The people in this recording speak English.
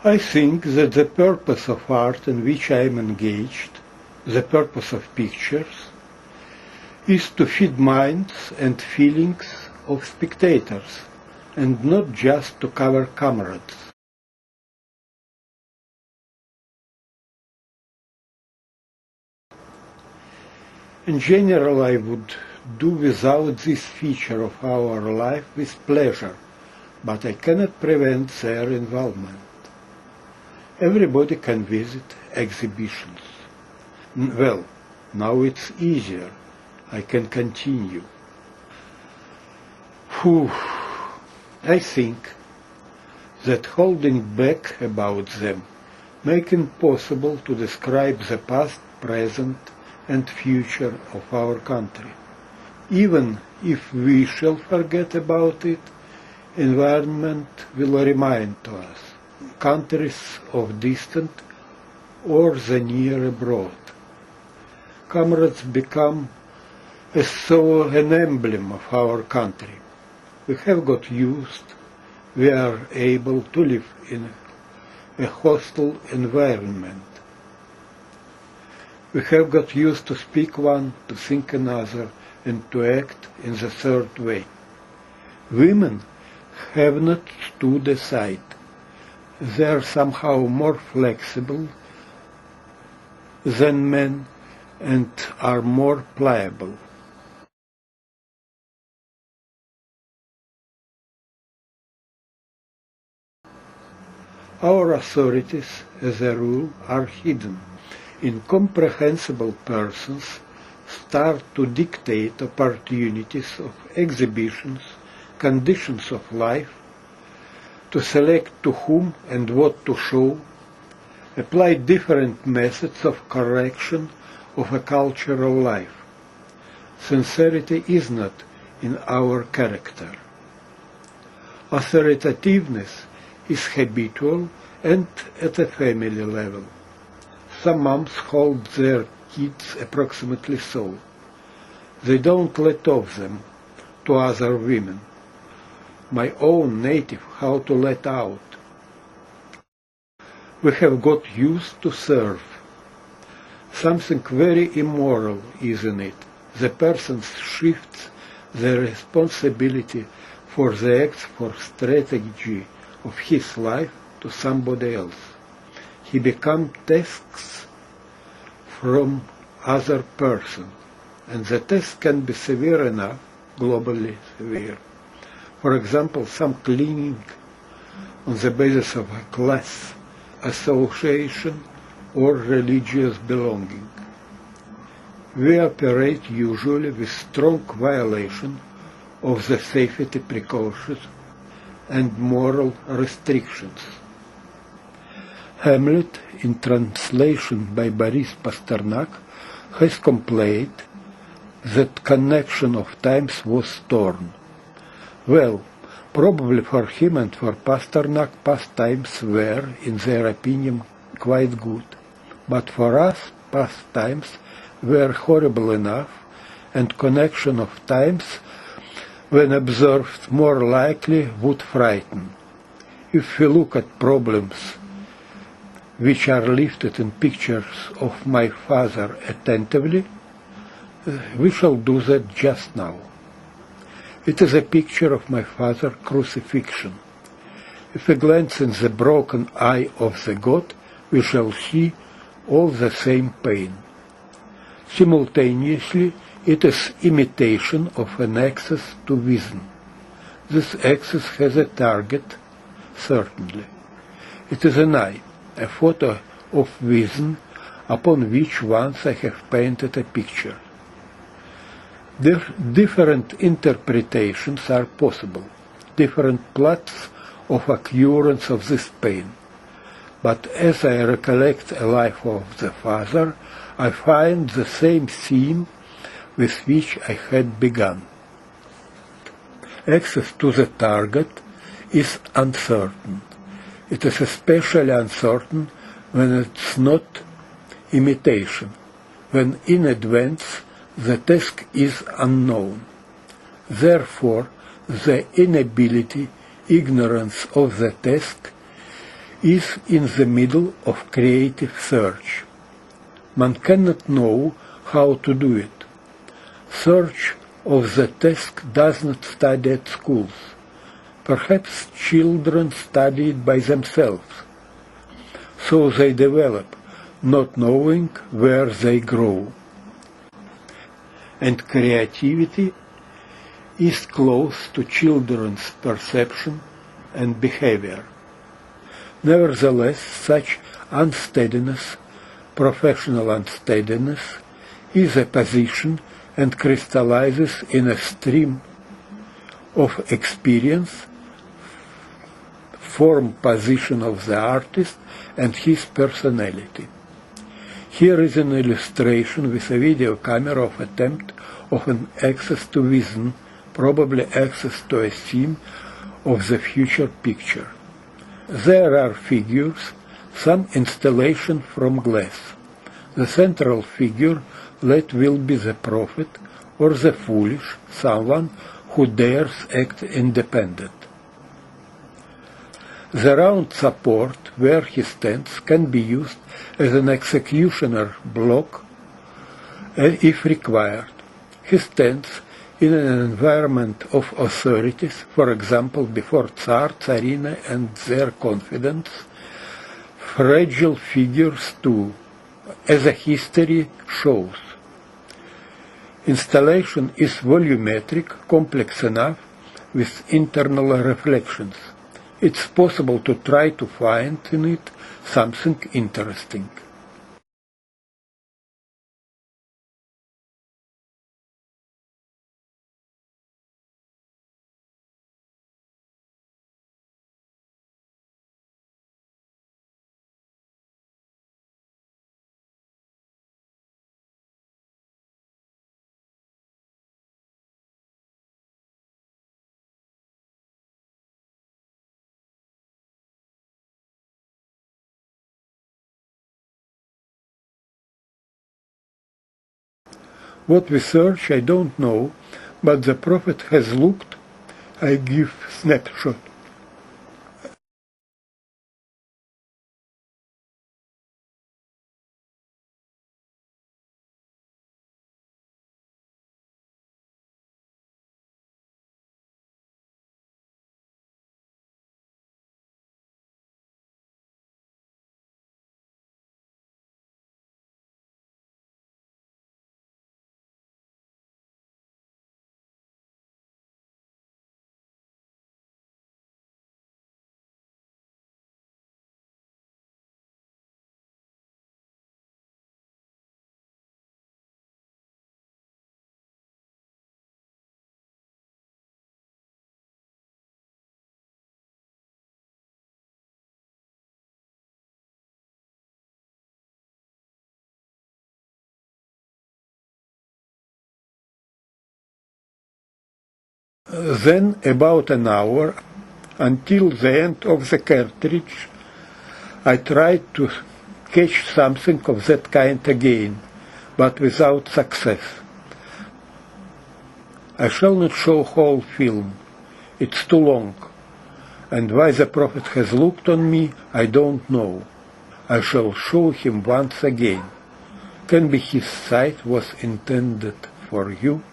I think that the purpose of art in which I am engaged, the purpose of pictures, is to feed minds and feelings of spectators, and not just to cover comrades. In general, I would do without this feature of our life with pleasure, but I cannot prevent their involvement. Everybody can visit exhibitions. Well, now it's easier. I can continue. I think that holding back about them makes it possible to describe the past, present, and future of our country. Even if we shall forget about it, environment will remind to us, countries of distant or the near abroad. Comrades become an emblem of our country. We have got used, we are able to live in a hostile environment. We have got used to speak one, to think another, and to act in the third way. Women have not stood aside. They are somehow more flexible than men and are more pliable. Our authorities, as a rule, are hidden. Incomprehensible persons start to dictate opportunities of exhibitions, conditions of life, to select to whom and what to show, apply different methods of correction of a cultural life. Sincerity is not in our character. Authoritativeness is habitual and at a family level. Some moms hold their kids approximately so. They don't let off them to other women. My own native how to let out. We have got used to serve. Something very immoral is in it. The person shifts the responsibility for the acts for strategy of his life to somebody else. He becomes tasks from other person, and the task can be severe enough, globally severe. For example, some cleaning on the basis of a class, association, or religious belonging. We operate usually with strong violation of the safety precautions and moral restrictions. Hamlet, in translation by Boris Pasternak, has complained that connection of times was torn. Well, probably for him and for Pasternak, past times were, in their opinion, quite good. But for us, past times were horrible enough, and connection of times, when observed more likely, would frighten. If we look at problems which are lifted in pictures of my father attentively, we shall do that just now. It is a picture of my father's crucifixion. If we glance in the broken eye of the God, we shall see all the same pain. Simultaneously, it is imitation of an axis to vision. This axis has a target, certainly. It is an eye, a photo of vision upon which once I have painted a picture. Different interpretations are possible, different plots of occurrence of this pain. But as I recollect a life of the father, I find the same theme with which I had begun. Access to the target is uncertain. It is especially uncertain when it's not imitation, when in advance the task is unknown. Therefore, the inability, ignorance of the task is in the middle of creative search. Man cannot know how to do it. Search of the task does not study at schools. Perhaps children study it by themselves. So they develop, not knowing where they grow. And creativity is close to children's perception and behavior. Nevertheless, such unsteadiness, professional unsteadiness, is a position and crystallizes in a stream of experience, form position of the artist and his personality. Here is an illustration with a video camera of attempt of an access to vision, probably access to a scene of the future picture. There are figures, some installation from glass. The central figure will be the prophet or the foolish, someone who dares act independent. The round support where he stands can be used as an executioner block if required. He stands in an environment of authorities, for example, before Tsar, Tsarina and their confidants, fragile figures too, as a history shows. Installation is volumetric, complex enough, with internal reflections. It's possible to try to find in it something interesting. What we search, I don't know, but the prophet has looked. I give snapshot. Then about an hour, until the end of the cartridge, I tried to catch something of that kind again, but without success. I shall not show whole film, it's too long, and why the prophet has looked on me, I don't know. I shall show him once again. Can be his sight was intended for you.